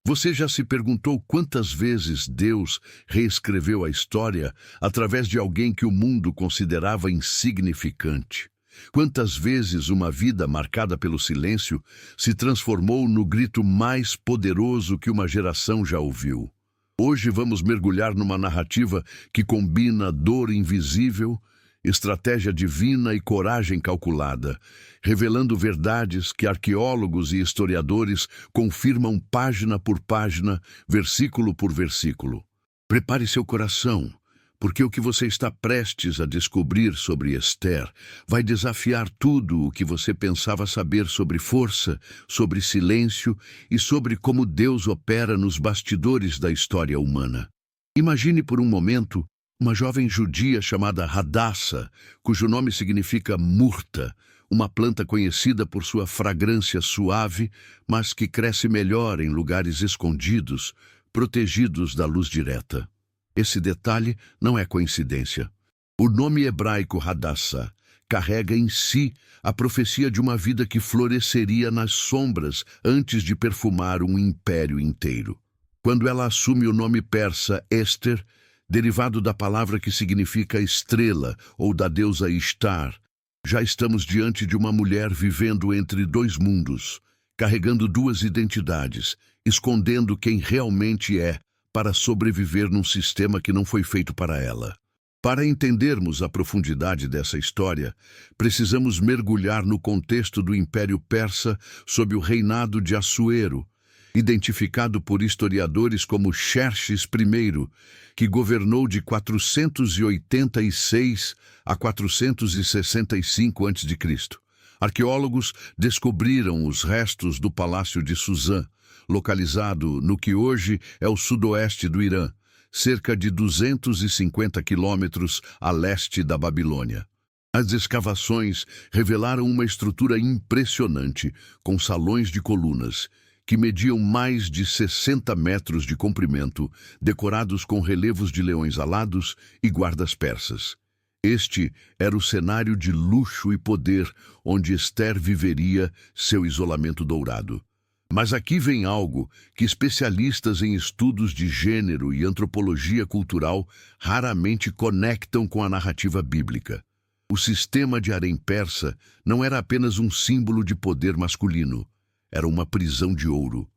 Você já se perguntou quantas vezes Deus reescreveu a história através de alguém que o mundo considerava insignificante? Quantas vezes uma vida marcada pelo silêncio se transformou no grito mais poderoso que uma geração já ouviu? Hoje vamos mergulhar numa narrativa que combina dor invisível, estratégia divina e coragem calculada, revelando verdades que arqueólogos e historiadores confirmam página por página, versículo por versículo. Prepare seu coração, porque o que você está prestes a descobrir sobre Esther vai desafiar tudo o que você pensava saber sobre força, sobre silêncio e sobre como Deus opera nos bastidores da história humana. Imagine por um momento uma jovem judia chamada Hadassa, cujo nome significa murta, uma planta conhecida por sua fragrância suave, mas que cresce melhor em lugares escondidos, protegidos da luz direta. Esse detalhe não é coincidência. O nome hebraico Hadassa carrega em si a profecia de uma vida que floresceria nas sombras antes de perfumar um império inteiro. Quando ela assume o nome persa Esther, derivado da palavra que significa estrela ou da deusa Ishtar, já estamos diante de uma mulher vivendo entre dois mundos, carregando duas identidades, escondendo quem realmente é para sobreviver num sistema que não foi feito para ela. Para entendermos a profundidade dessa história, precisamos mergulhar no contexto do Império Persa sob o reinado de Assuero, identificado por historiadores como Xerxes I, que governou de 486 a 465 a.C. Arqueólogos descobriram os restos do Palácio de Suzã, localizado no que hoje é o sudoeste do Irã, cerca de 250 quilômetros a leste da Babilônia. As escavações revelaram uma estrutura impressionante, com salões de colunas, que mediam mais de 60 metros de comprimento, decorados com relevos de leões alados e guardas persas. Este era o cenário de luxo e poder onde Esther viveria seu isolamento dourado. Mas aqui vem algo que especialistas em estudos de gênero e antropologia cultural raramente conectam com a narrativa bíblica. O sistema de harém persa não era apenas um símbolo de poder masculino. Era uma prisão de ouro.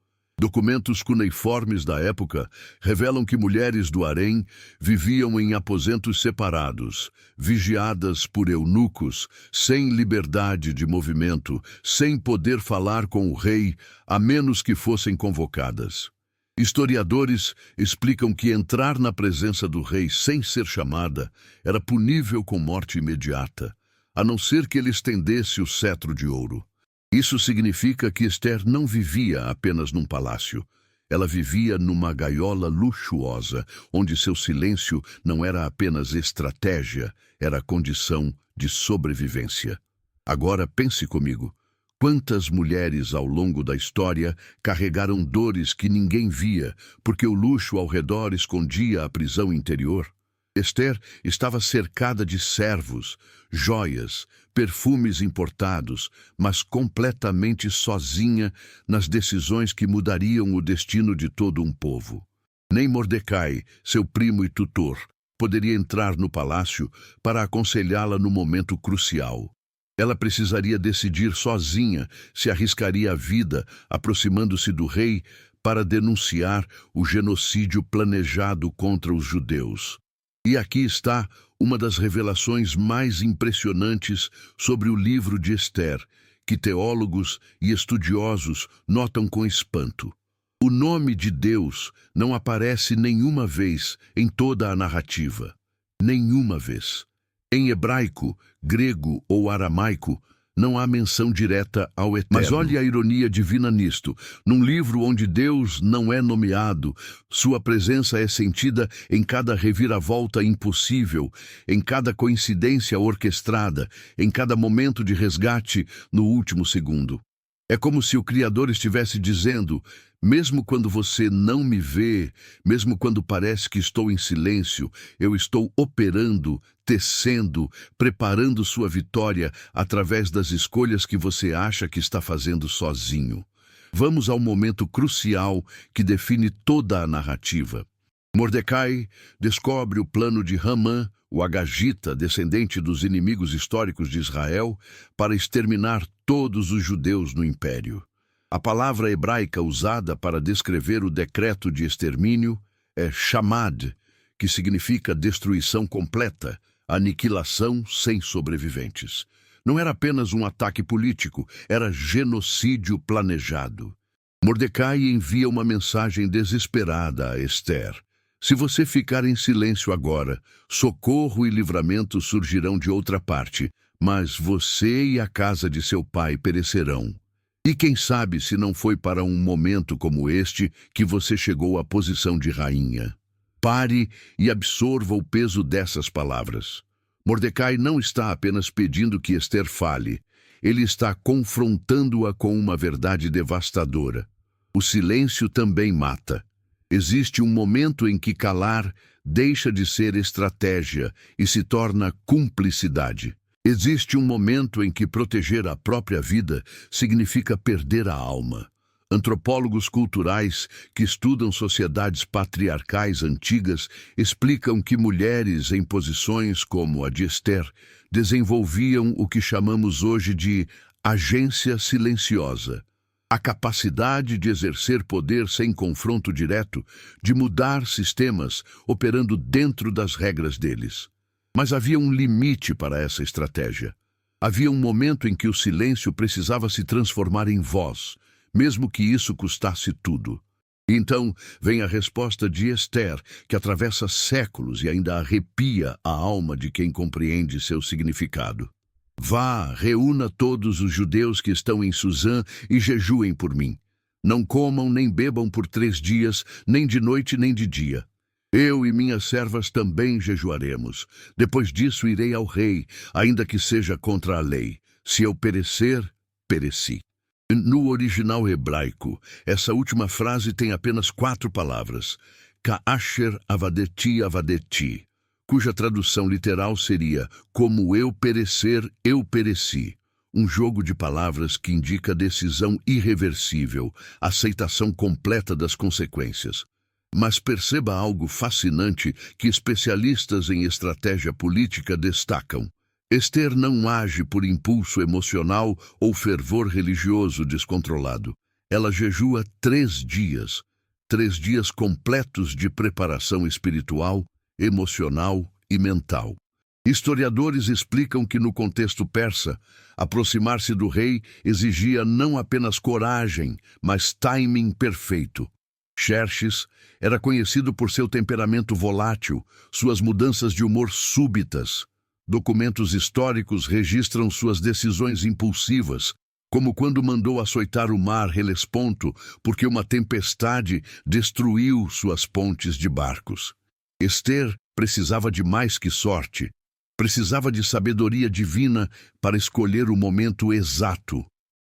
Documentos cuneiformes da época revelam que mulheres do harém viviam em aposentos separados, vigiadas por eunucos, sem liberdade de movimento, sem poder falar com o rei, a menos que fossem convocadas. Historiadores explicam que entrar na presença do rei sem ser chamada era punível com morte imediata, a não ser que ele estendesse o cetro de ouro. Isso significa que Esther não vivia apenas num palácio. Ela vivia numa gaiola luxuosa, onde seu silêncio não era apenas estratégia, era condição de sobrevivência. Agora pense comigo. Quantas mulheres ao longo da história carregaram dores que ninguém via, porque o luxo ao redor escondia a prisão interior? Esther estava cercada de servos, joias, perfumes importados, mas completamente sozinha nas decisões que mudariam o destino de todo um povo. Nem Mordecai, seu primo e tutor, poderia entrar no palácio para aconselhá-la no momento crucial. Ela precisaria decidir sozinha se arriscaria a vida aproximando-se do rei para denunciar o genocídio planejado contra os judeus. E aqui está uma das revelações mais impressionantes sobre o livro de Esther, que teólogos e estudiosos notam com espanto. O nome de Deus não aparece nenhuma vez em toda a narrativa. Nenhuma vez. Em hebraico, grego ou aramaico, não há menção direta ao Eterno. Mas olhe a ironia divina nisto. Num livro onde Deus não é nomeado, sua presença é sentida em cada reviravolta impossível, em cada coincidência orquestrada, em cada momento de resgate no último segundo. É como se o Criador estivesse dizendo: mesmo quando você não me vê, mesmo quando parece que estou em silêncio, eu estou operando, tecendo, preparando sua vitória através das escolhas que você acha que está fazendo sozinho. Vamos ao momento crucial que define toda a narrativa. Mordecai descobre o plano de Hamã, o agagita, descendente dos inimigos históricos de Israel, para exterminar todos os judeus no império. A palavra hebraica usada para descrever o decreto de extermínio é shamad, que significa destruição completa, aniquilação sem sobreviventes. Não era apenas um ataque político, era genocídio planejado. Mordecai envia uma mensagem desesperada a Ester. Se você ficar em silêncio agora, socorro e livramento surgirão de outra parte, mas você e a casa de seu pai perecerão. E quem sabe se não foi para um momento como este que você chegou à posição de rainha. Pare e absorva o peso dessas palavras. Mordecai não está apenas pedindo que Ester fale, ele está confrontando-a com uma verdade devastadora. O silêncio também mata. Existe um momento em que calar deixa de ser estratégia e se torna cumplicidade. Existe um momento em que proteger a própria vida significa perder a alma. Antropólogos culturais que estudam sociedades patriarcais antigas explicam que mulheres em posições como a de Ester desenvolviam o que chamamos hoje de agência silenciosa. A capacidade de exercer poder sem confronto direto, de mudar sistemas operando dentro das regras deles. Mas havia um limite para essa estratégia. Havia um momento em que o silêncio precisava se transformar em voz, mesmo que isso custasse tudo. Então vem a resposta de Ester, que atravessa séculos e ainda arrepia a alma de quem compreende seu significado. Vá, reúna todos os judeus que estão em Suzã e jejuem por mim. Não comam nem bebam por 3 dias, nem de noite nem de dia. Eu e minhas servas também jejuaremos. Depois disso irei ao rei, ainda que seja contra a lei. Se eu perecer, pereci. No original hebraico, essa última frase tem apenas 4 palavras. Ka'asher avadeti avadeti, cuja tradução literal seria como eu perecer, eu pereci. Um jogo de palavras que indica decisão irreversível, aceitação completa das consequências. Mas perceba algo fascinante que especialistas em estratégia política destacam. Ester não age por impulso emocional ou fervor religioso descontrolado. Ela jejua 3 dias, 3 dias completos de preparação espiritual, emocional e mental. Historiadores explicam que no contexto persa, aproximar-se do rei exigia não apenas coragem, mas timing perfeito. Xerxes era conhecido por seu temperamento volátil, suas mudanças de humor súbitas. Documentos históricos registram suas decisões impulsivas, como quando mandou açoitar o mar Helesponto porque uma tempestade destruiu suas pontes de barcos. Ester precisava de mais que sorte, precisava de sabedoria divina para escolher o momento exato.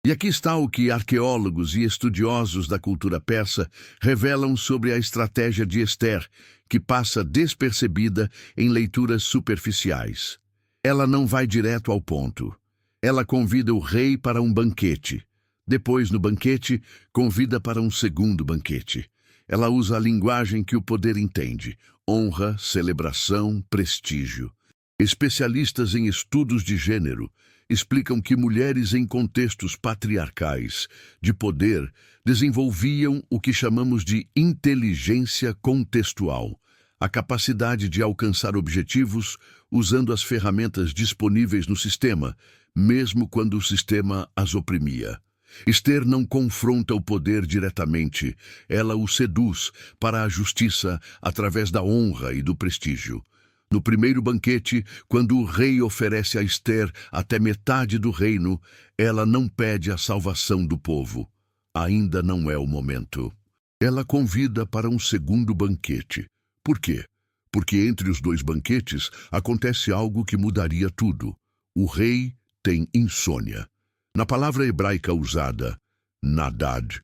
E aqui está o que arqueólogos e estudiosos da cultura persa revelam sobre a estratégia de Ester, que passa despercebida em leituras superficiais. Ela não vai direto ao ponto. Ela convida o rei para um banquete. Depois, no banquete, convida para um segundo banquete. Ela usa a linguagem que o poder entende: honra, celebração, prestígio. Especialistas em estudos de gênero explicam que mulheres em contextos patriarcais de poder desenvolviam o que chamamos de inteligência contextual, a capacidade de alcançar objetivos usando as ferramentas disponíveis no sistema, mesmo quando o sistema as oprimia. Ester não confronta o poder diretamente, ela o seduz para a justiça através da honra e do prestígio. No primeiro banquete, quando o rei oferece a Ester até metade do reino, ela não pede a salvação do povo. Ainda não é o momento. Ela convida para um segundo banquete. Por quê? Porque entre os 2 banquetes acontece algo que mudaria tudo. O rei tem insônia. Na palavra hebraica usada, nadad,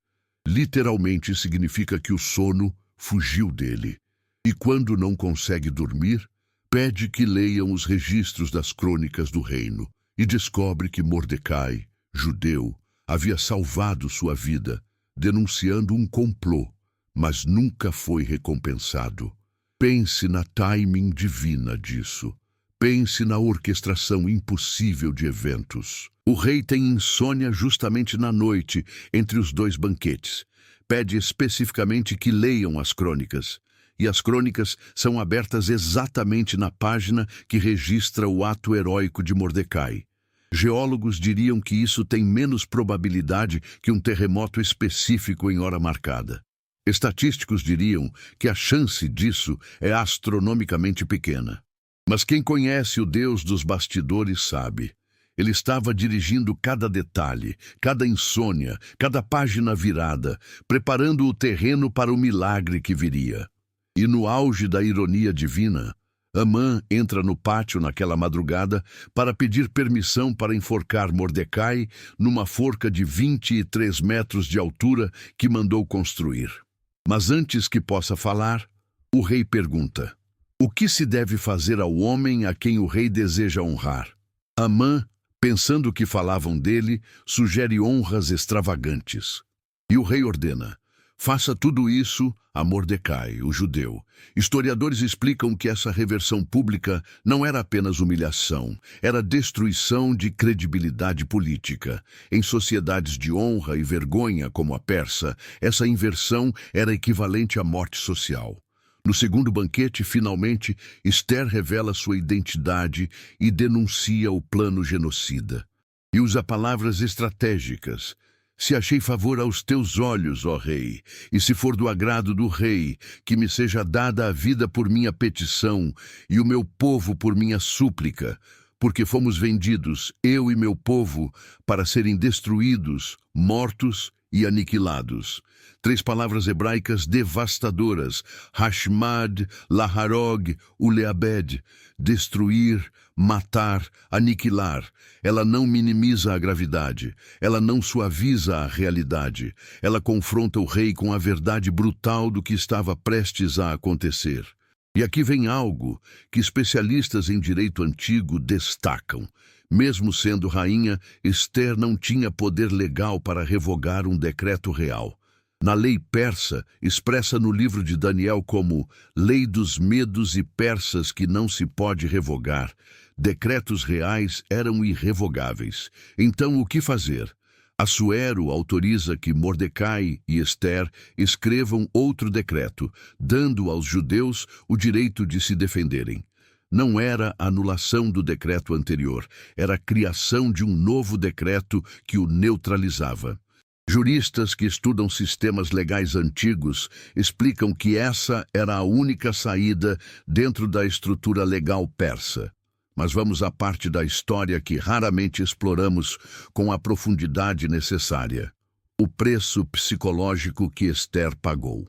literalmente significa que o sono fugiu dele. E quando não consegue dormir, pede que leiam os registros das crônicas do reino e descobre que Mordecai, judeu, havia salvado sua vida, denunciando um complô, mas nunca foi recompensado. Pense na timing divina disso. Pense na orquestração impossível de eventos. O rei tem insônia justamente na noite, entre os dois banquetes. Pede especificamente que leiam as crônicas. E as crônicas são abertas exatamente na página que registra o ato heróico de Mordecai. Geólogos diriam que isso tem menos probabilidade que um terremoto específico em hora marcada. Estatísticos diriam que a chance disso é astronomicamente pequena. Mas quem conhece o Deus dos bastidores sabe. Ele estava dirigindo cada detalhe, cada insônia, cada página virada, preparando o terreno para o milagre que viria. E no auge da ironia divina, Amã entra no pátio naquela madrugada para pedir permissão para enforcar Mordecai numa forca de 23 metros de altura que mandou construir. Mas antes que possa falar, o rei pergunta: o que se deve fazer ao homem a quem o rei deseja honrar? Amã, pensando que falavam dele, sugere honras extravagantes. E o rei ordena: faça tudo isso a Mordecai, o judeu. Historiadores explicam que essa reversão pública não era apenas humilhação, era destruição de credibilidade política. Em sociedades de honra e vergonha como a persa, essa inversão era equivalente à morte social. No segundo banquete, finalmente, Esther revela sua identidade e denuncia o plano genocida. E usa palavras estratégicas. Se achei favor aos teus olhos, ó rei, e se for do agrado do rei, que me seja dada a vida por minha petição e o meu povo por minha súplica, porque fomos vendidos, eu e meu povo, para serem destruídos, mortos e aniquilados. 3 palavras hebraicas devastadoras: Hashmad, Laharog, Uleabed, destruir, matar, aniquilar. Ela não minimiza a gravidade, ela não suaviza a realidade, ela confronta o rei com a verdade brutal do que estava prestes a acontecer. E aqui vem algo que especialistas em direito antigo destacam. Mesmo sendo rainha, Esther não tinha poder legal para revogar um decreto real. Na lei persa, expressa no livro de Daniel como lei dos medos e persas que não se pode revogar, decretos reais eram irrevogáveis. Então, o que fazer? Assuero autoriza que Mordecai e Esther escrevam outro decreto, dando aos judeus o direito de se defenderem. Não era anulação do decreto anterior, era a criação de um novo decreto que o neutralizava. Juristas que estudam sistemas legais antigos explicam que essa era a única saída dentro da estrutura legal persa. Mas vamos à parte da história que raramente exploramos com a profundidade necessária: o preço psicológico que Esther pagou.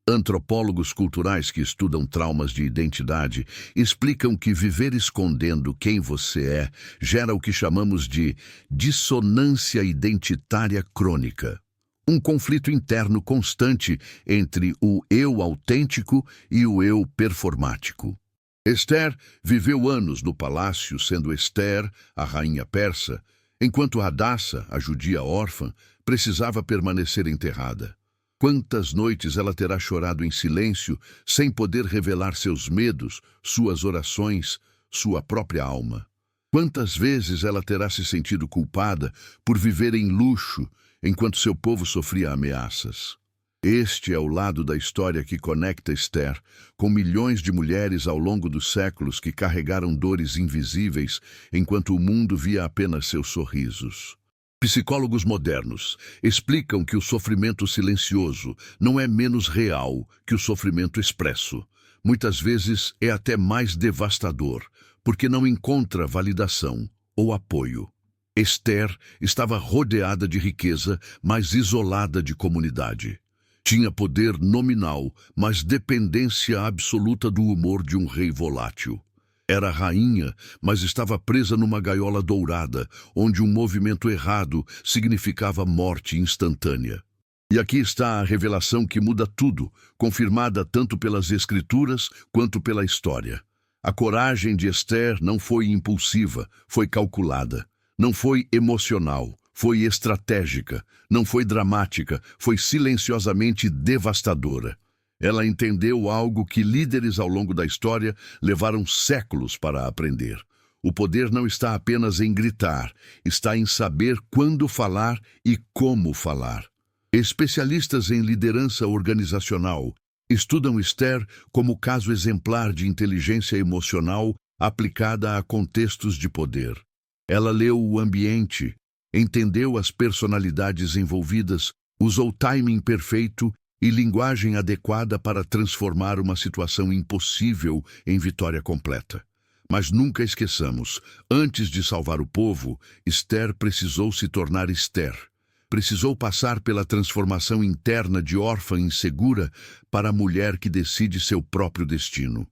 Antropólogos culturais que estudam traumas de identidade explicam que viver escondendo quem você é gera o que chamamos de dissonância identitária crônica. Um conflito interno constante entre o eu autêntico e o eu performático. Esther viveu anos no palácio sendo Esther, a rainha persa, enquanto Hadassa, a judia órfã, precisava permanecer enterrada. Quantas noites ela terá chorado em silêncio, sem poder revelar seus medos, suas orações, sua própria alma? Quantas vezes ela terá se sentido culpada por viver em luxo, enquanto seu povo sofria ameaças? Este é o lado da história que conecta Esther com milhões de mulheres ao longo dos séculos que carregaram dores invisíveis, enquanto o mundo via apenas seus sorrisos. Psicólogos modernos explicam que o sofrimento silencioso não é menos real que o sofrimento expresso. Muitas vezes é até mais devastador, porque não encontra validação ou apoio. Esther estava rodeada de riqueza, mas isolada de comunidade. Tinha poder nominal, mas dependência absoluta do humor de um rei volátil. Era rainha, mas estava presa numa gaiola dourada, onde um movimento errado significava morte instantânea. E aqui está a revelação que muda tudo, confirmada tanto pelas escrituras quanto pela história. A coragem de Esther não foi impulsiva, foi calculada. Não foi emocional, Foi estratégica, não foi dramática, foi silenciosamente devastadora. Ela entendeu algo que líderes ao longo da história levaram séculos para aprender. O poder não está apenas em gritar, está em saber quando falar e como falar. Especialistas em liderança organizacional estudam Esther como caso exemplar de inteligência emocional aplicada a contextos de poder. Ela leu o ambiente, entendeu as personalidades envolvidas, usou timing perfeito e linguagem adequada para transformar uma situação impossível em vitória completa. Mas nunca esqueçamos, antes de salvar o povo, Esther precisou se tornar Esther. Precisou passar pela transformação interna de órfã insegura para a mulher que decide seu próprio destino.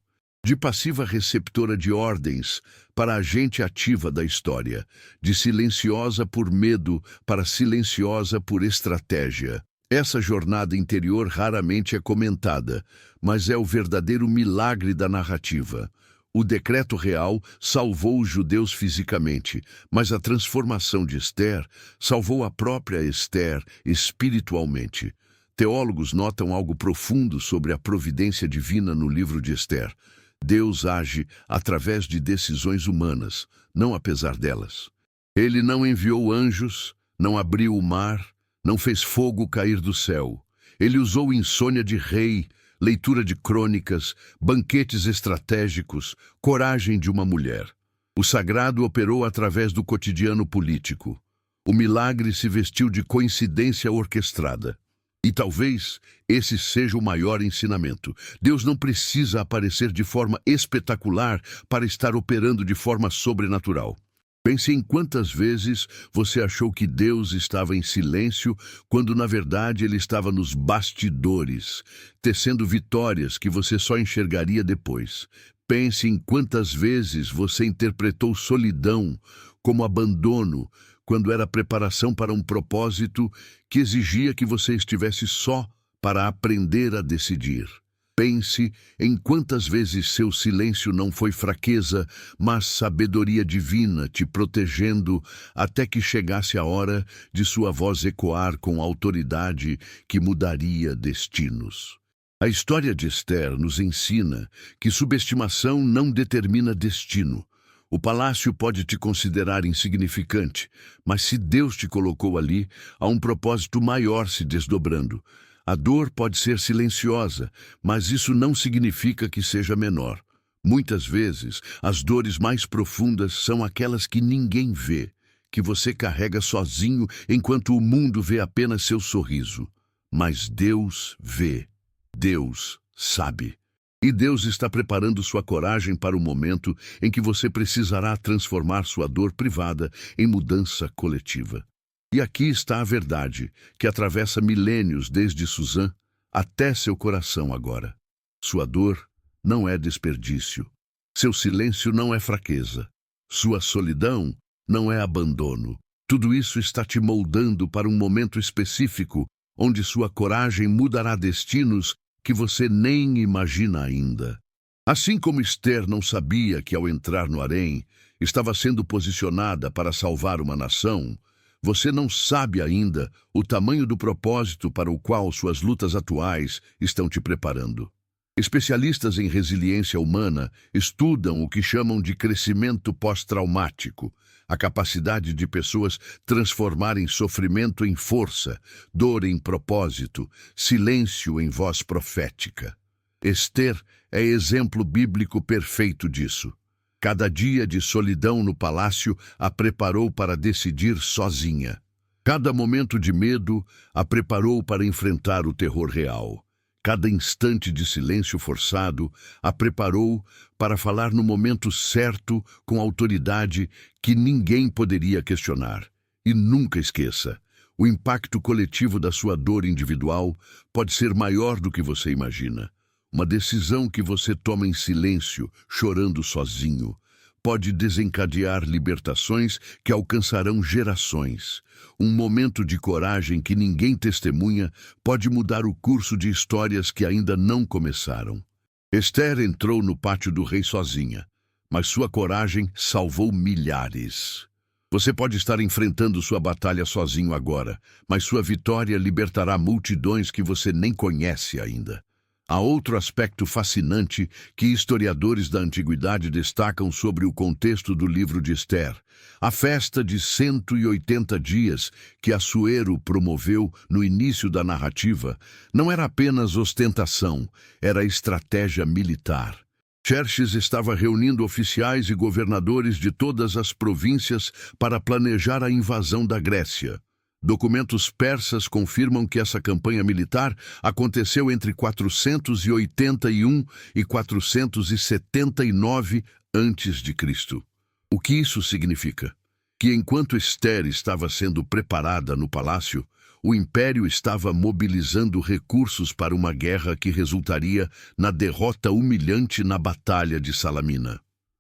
De passiva receptora de ordens para agente ativa da história, de silenciosa por medo para silenciosa por estratégia. Essa jornada interior raramente é comentada, mas é o verdadeiro milagre da narrativa. O decreto real salvou os judeus fisicamente, mas a transformação de Esther salvou a própria Esther espiritualmente. Teólogos notam algo profundo sobre a providência divina no livro de Esther. Deus age através de decisões humanas, não apesar delas. Ele não enviou anjos, não abriu o mar, não fez fogo cair do céu. Ele usou insônia de rei, leitura de crônicas, banquetes estratégicos, coragem de uma mulher. O sagrado operou através do cotidiano político. O milagre se vestiu de coincidência orquestrada. E talvez esse seja o maior ensinamento. Deus não precisa aparecer de forma espetacular para estar operando de forma sobrenatural. Pense em quantas vezes você achou que Deus estava em silêncio, quando na verdade Ele estava nos bastidores, tecendo vitórias que você só enxergaria depois. Pense em quantas vezes você interpretou solidão como abandono, quando era preparação para um propósito que exigia que você estivesse só para aprender a decidir. Pense em quantas vezes seu silêncio não foi fraqueza, mas sabedoria divina te protegendo até que chegasse a hora de sua voz ecoar com autoridade que mudaria destinos. A história de Esther nos ensina que subestimação não determina destino. O palácio pode te considerar insignificante, mas se Deus te colocou ali, há um propósito maior se desdobrando. A dor pode ser silenciosa, mas isso não significa que seja menor. Muitas vezes, as dores mais profundas são aquelas que ninguém vê, que você carrega sozinho enquanto o mundo vê apenas seu sorriso. Mas Deus vê, Deus sabe. E Deus está preparando sua coragem para o momento em que você precisará transformar sua dor privada em mudança coletiva. E aqui está a verdade, que atravessa milênios desde Suzã até seu coração agora. Sua dor não é desperdício. Seu silêncio não é fraqueza. Sua solidão não é abandono. Tudo isso está te moldando para um momento específico, onde sua coragem mudará destinos que você nem imagina ainda. Assim como Esther não sabia que ao entrar no harém estava sendo posicionada para salvar uma nação, você não sabe ainda o tamanho do propósito para o qual suas lutas atuais estão te preparando. Especialistas em resiliência humana estudam o que chamam de crescimento pós-traumático, a capacidade de pessoas transformarem sofrimento em força, dor em propósito, silêncio em voz profética. Esther é exemplo bíblico perfeito disso. Cada dia de solidão no palácio a preparou para decidir sozinha. Cada momento de medo a preparou para enfrentar o terror real. Cada instante de silêncio forçado a preparou para falar no momento certo com autoridade que ninguém poderia questionar. E nunca esqueça, o impacto coletivo da sua dor individual pode ser maior do que você imagina. Uma decisão que você toma em silêncio, chorando sozinho, pode desencadear libertações que alcançarão gerações. Um momento de coragem que ninguém testemunha pode mudar o curso de histórias que ainda não começaram. Esther entrou no pátio do rei sozinha, mas sua coragem salvou milhares. Você pode estar enfrentando sua batalha sozinho agora, mas sua vitória libertará multidões que você nem conhece ainda. Há outro aspecto fascinante que historiadores da antiguidade destacam sobre o contexto do livro de Ester. A festa de 180 dias que Assuero promoveu no início da narrativa não era apenas ostentação, era estratégia militar. Xerxes estava reunindo oficiais e governadores de todas as províncias para planejar a invasão da Grécia. Documentos persas confirmam que essa campanha militar aconteceu entre 481 e 479 a.C. O que isso significa? Que enquanto Ester estava sendo preparada no palácio, o império estava mobilizando recursos para uma guerra que resultaria na derrota humilhante na Batalha de Salamina.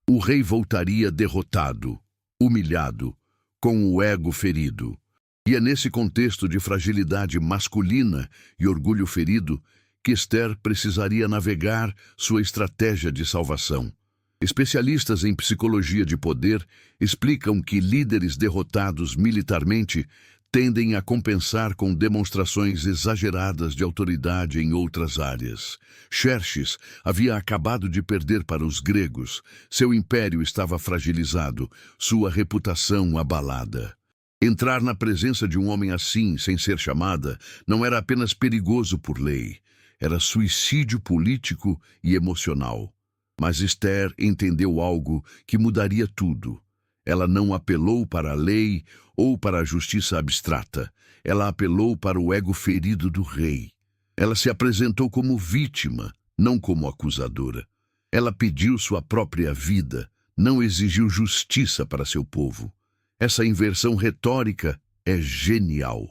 O rei voltaria derrotado, humilhado, com o ego ferido. E é nesse contexto de fragilidade masculina e orgulho ferido que Ester precisaria navegar sua estratégia de salvação. Especialistas em psicologia de poder explicam que líderes derrotados militarmente tendem a compensar com demonstrações exageradas de autoridade em outras áreas. Xerxes havia acabado de perder para os gregos, seu império estava fragilizado, sua reputação abalada. Entrar na presença de um homem assim, sem ser chamada, não era apenas perigoso por lei, era suicídio político e emocional. Mas Ester entendeu algo que mudaria tudo. Ela não apelou para a lei ou para a justiça abstrata. Ela apelou para o ego ferido do rei. Ela se apresentou como vítima, não como acusadora. Ela pediu sua própria vida, não exigiu justiça para seu povo. Essa inversão retórica é genial.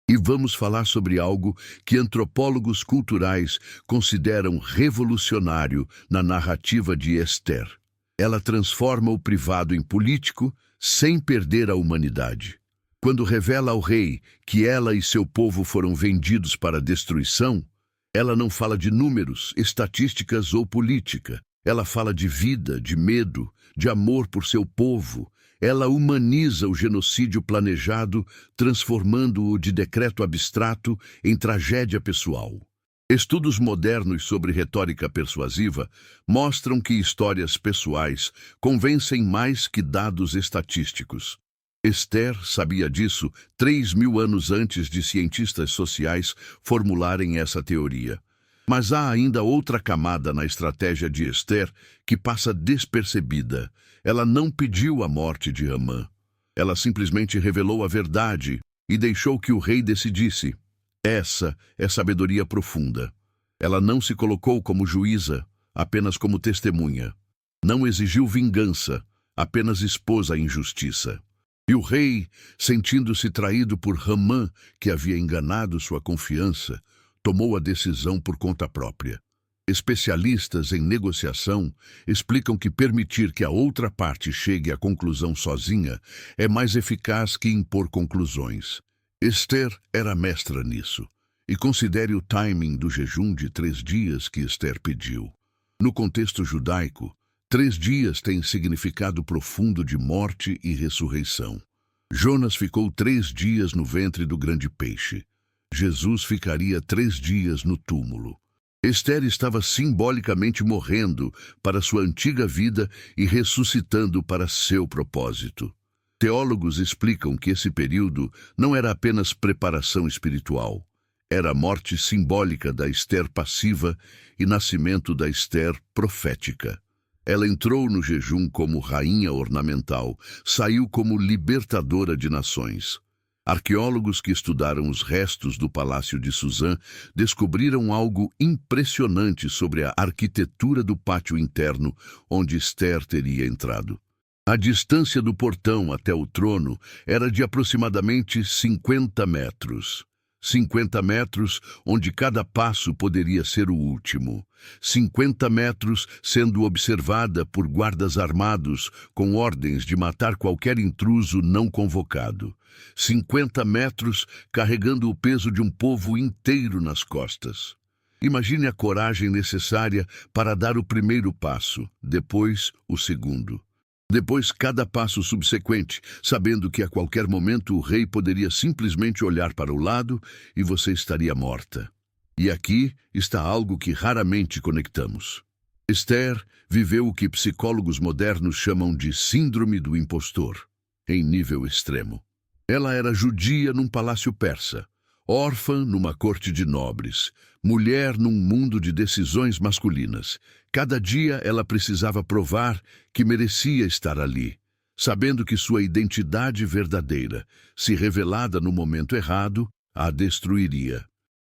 E vamos falar sobre algo que antropólogos culturais consideram revolucionário na narrativa de Ester. Ela transforma o privado em político sem perder a humanidade. Quando revela ao rei que ela e seu povo foram vendidos para a destruição, ela não fala de números, estatísticas ou política. Ela fala de vida, de medo, de amor por seu povo. Ela humaniza o genocídio planejado, transformando-o de decreto abstrato em tragédia pessoal. Estudos modernos sobre retórica persuasiva mostram que histórias pessoais convencem mais que dados estatísticos. Ester sabia disso 3.000 anos antes de cientistas sociais formularem essa teoria. Mas há ainda outra camada na estratégia de Ester que passa despercebida. Ela não pediu a morte de Amã. Ela simplesmente revelou a verdade e deixou que o rei decidisse. Essa é sabedoria profunda. Ela não se colocou como juíza, apenas como testemunha. Não exigiu vingança, apenas expôs a injustiça. E o rei, sentindo-se traído por Hamã, que havia enganado sua confiança, tomou a decisão por conta própria. Especialistas em negociação explicam que permitir que a outra parte chegue à conclusão sozinha é mais eficaz que impor conclusões. Ester era mestra nisso. E considere o timing do jejum de 3 dias que Ester pediu. No contexto judaico, 3 dias têm significado profundo de morte e ressurreição. Jonas ficou 3 dias no ventre do grande peixe. Jesus ficaria 3 dias no túmulo. Ester estava simbolicamente morrendo para sua antiga vida e ressuscitando para seu propósito. Teólogos explicam que esse período não era apenas preparação espiritual. Era a morte simbólica da Ester passiva e nascimento da Ester profética. Ela entrou no jejum como rainha ornamental, saiu como libertadora de nações. Arqueólogos que estudaram os restos do Palácio de Suzã descobriram algo impressionante sobre a arquitetura do pátio interno onde Ester teria entrado. A distância do portão até o trono era de aproximadamente 50 metros. 50 metros onde cada passo poderia ser o último. 50 metros sendo observada por guardas armados com ordens de matar qualquer intruso não convocado. 50 metros carregando o peso de um povo inteiro nas costas. Imagine a coragem necessária para dar o primeiro passo, depois o segundo. Depois, cada passo subsequente, sabendo que a qualquer momento o rei poderia simplesmente olhar para o lado e você estaria morta. E aqui está algo que raramente conectamos. Esther viveu o que psicólogos modernos chamam de síndrome do impostor, em nível extremo. Ela era judia num palácio persa, órfã numa corte de nobres, mulher num mundo de decisões masculinas. Cada dia ela precisava provar que merecia estar ali, sabendo que sua identidade verdadeira, se revelada no momento errado, a destruiria.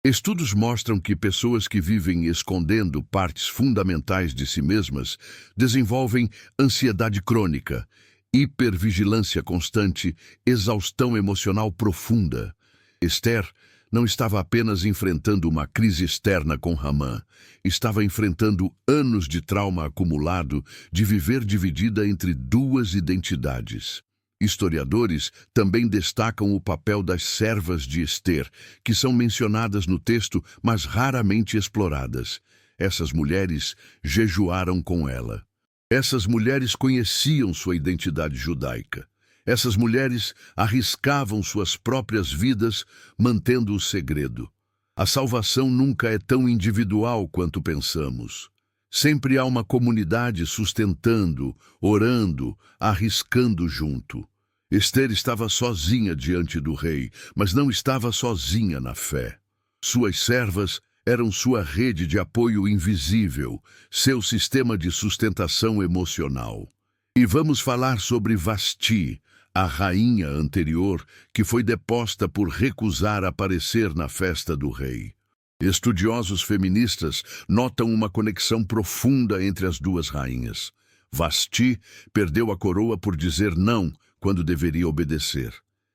Estudos mostram que pessoas que vivem escondendo partes fundamentais de si mesmas desenvolvem ansiedade crônica, hipervigilância constante, exaustão emocional profunda. Esther não estava apenas enfrentando uma crise externa com Hamã, estava enfrentando anos de trauma acumulado de viver dividida entre duas identidades. Historiadores também destacam o papel das servas de Esther, que são mencionadas no texto, mas raramente exploradas. Essas mulheres jejuaram com ela. Essas mulheres conheciam sua identidade judaica. Essas mulheres arriscavam suas próprias vidas, mantendo o segredo. A salvação nunca é tão individual quanto pensamos. Sempre há uma comunidade sustentando, orando, arriscando junto. Esther estava sozinha diante do rei, mas não estava sozinha na fé. Suas servas eram sua rede de apoio invisível, seu sistema de sustentação emocional. E vamos falar sobre Vasti, a rainha anterior, que foi deposta por recusar aparecer na festa do rei. Estudiosos feministas notam uma conexão profunda entre as duas rainhas. Vasti perdeu a coroa por dizer não quando deveria obedecer.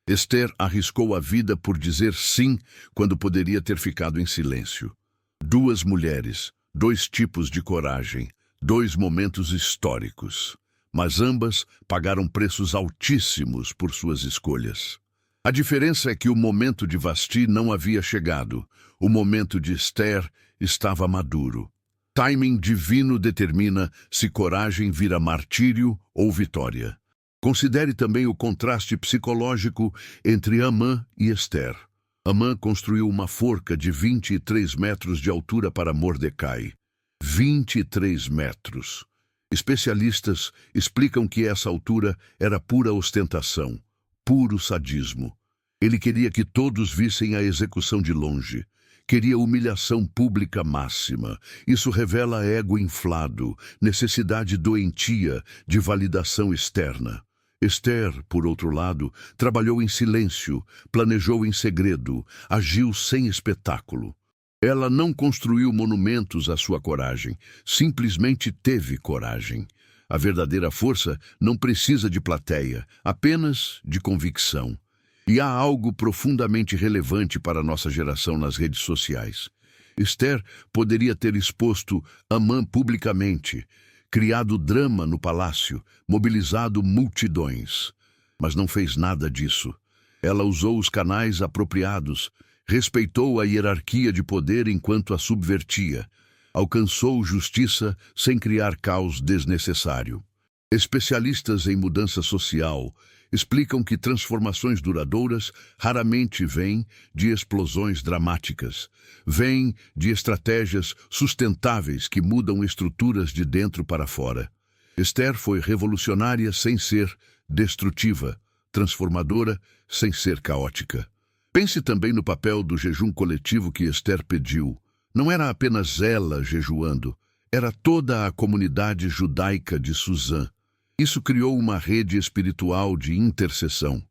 Esther arriscou a vida por dizer sim quando poderia ter ficado em silêncio. Duas mulheres, dois tipos de coragem, dois momentos históricos. Mas ambas pagaram preços altíssimos por suas escolhas. A diferença é que o momento de Vasti não havia chegado. O momento de Esther estava maduro. Timing divino determina se coragem vira martírio ou vitória. Considere também o contraste psicológico entre Amã e Esther. Amã construiu uma forca de 23 metros de altura para Mordecai. 23 metros. Especialistas explicam que essa altura era pura ostentação, puro sadismo. Ele queria que todos vissem a execução de longe. Queria humilhação pública máxima. Isso revela ego inflado, necessidade doentia de validação externa. Esther, por outro lado, trabalhou em silêncio, planejou em segredo, agiu sem espetáculo. Ela não construiu monumentos à sua coragem, simplesmente teve coragem. A verdadeira força não precisa de plateia, apenas de convicção. E há algo profundamente relevante para a nossa geração nas redes sociais. Esther poderia ter exposto Amã publicamente, criado drama no palácio, mobilizado multidões. Mas não fez nada disso. Ela usou os canais apropriados, respeitou a hierarquia de poder enquanto a subvertia, alcançou justiça sem criar caos desnecessário. Especialistas em mudança social explicam que transformações duradouras raramente vêm de explosões dramáticas, vêm de estratégias sustentáveis que mudam estruturas de dentro para fora. Esther foi revolucionária sem ser destrutiva, transformadora sem ser caótica. Pense também no papel do jejum coletivo que Esther pediu. Não era apenas ela jejuando, era toda a comunidade judaica de Suzã. Isso criou uma rede espiritual de intercessão.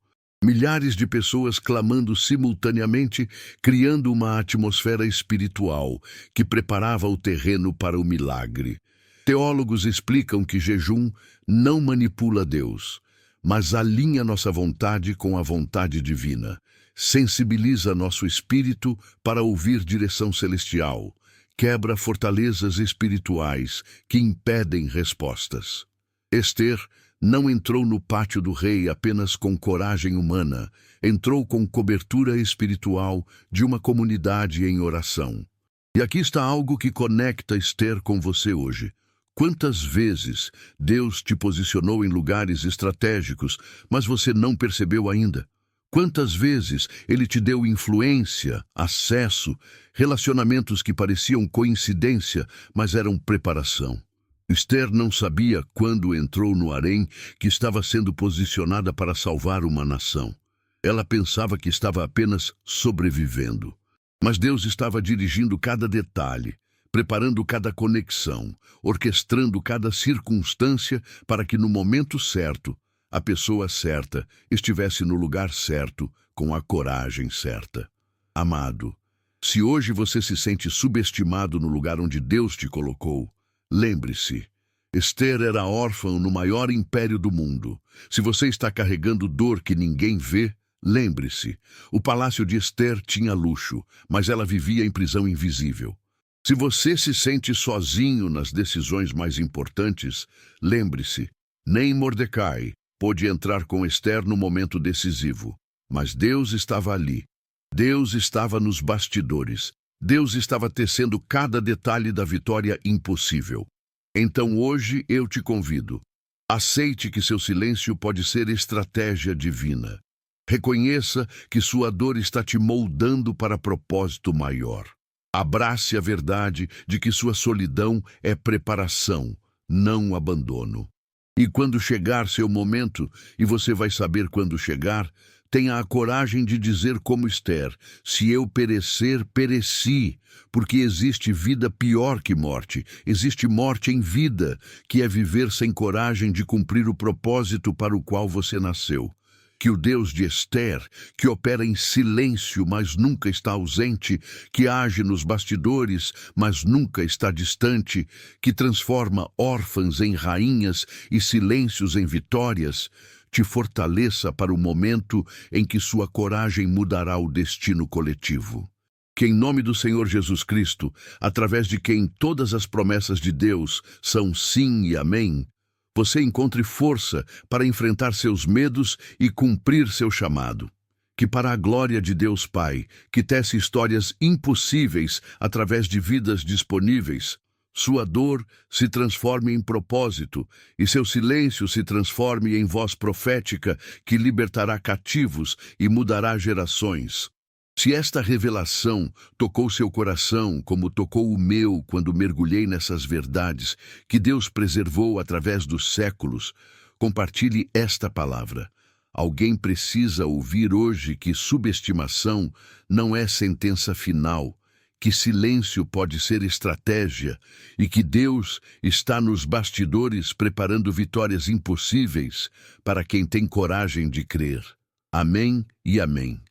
Milhares de pessoas clamando simultaneamente, criando uma atmosfera espiritual que preparava o terreno para o milagre. Teólogos explicam que jejum não manipula Deus, mas alinha nossa vontade com a vontade divina. Sensibiliza nosso espírito para ouvir direção celestial, quebra fortalezas espirituais que impedem respostas. Esther não entrou no pátio do rei apenas com coragem humana, entrou com cobertura espiritual de uma comunidade em oração. E aqui está algo que conecta Esther com você hoje. Quantas vezes Deus te posicionou em lugares estratégicos, mas você não percebeu ainda? Quantas vezes Ele te deu influência, acesso, relacionamentos que pareciam coincidência, mas eram preparação? Esther não sabia quando entrou no harém que estava sendo posicionada para salvar uma nação. Ela pensava que estava apenas sobrevivendo. Mas Deus estava dirigindo cada detalhe, preparando cada conexão, orquestrando cada circunstância para que no momento certo, a pessoa certa estivesse no lugar certo, com a coragem certa. Amado, se hoje você se sente subestimado no lugar onde Deus te colocou, lembre-se, Esther era órfã no maior império do mundo. Se você está carregando dor que ninguém vê, lembre-se, o palácio de Esther tinha luxo, mas ela vivia em prisão invisível. Se você se sente sozinho nas decisões mais importantes, lembre-se, nem Mordecai pôde entrar com Esther no momento decisivo, mas Deus estava ali. Deus estava nos bastidores. Deus estava tecendo cada detalhe da vitória impossível. Então hoje eu te convido. Aceite que seu silêncio pode ser estratégia divina. Reconheça que sua dor está te moldando para propósito maior. Abrace a verdade de que sua solidão é preparação, não abandono. E quando chegar seu momento, e você vai saber quando chegar, tenha a coragem de dizer como Esther: se eu perecer, pereci, porque existe vida pior que morte, existe morte em vida, que é viver sem coragem de cumprir o propósito para o qual você nasceu. Que o Deus de Esther, que opera em silêncio, mas nunca está ausente, que age nos bastidores, mas nunca está distante, que transforma órfãs em rainhas e silêncios em vitórias, te fortaleça para o momento em que sua coragem mudará o destino coletivo. Que em nome do Senhor Jesus Cristo, através de quem todas as promessas de Deus são sim e amém, você encontre força para enfrentar seus medos e cumprir seu chamado. Que para a glória de Deus Pai, que tece histórias impossíveis através de vidas disponíveis, sua dor se transforme em propósito e seu silêncio se transforme em voz profética que libertará cativos e mudará gerações. Se esta revelação tocou seu coração como tocou o meu quando mergulhei nessas verdades que Deus preservou através dos séculos, compartilhe esta palavra. Alguém precisa ouvir hoje que subestimação não é sentença final, que silêncio pode ser estratégia e que Deus está nos bastidores preparando vitórias impossíveis para quem tem coragem de crer. Amém e amém.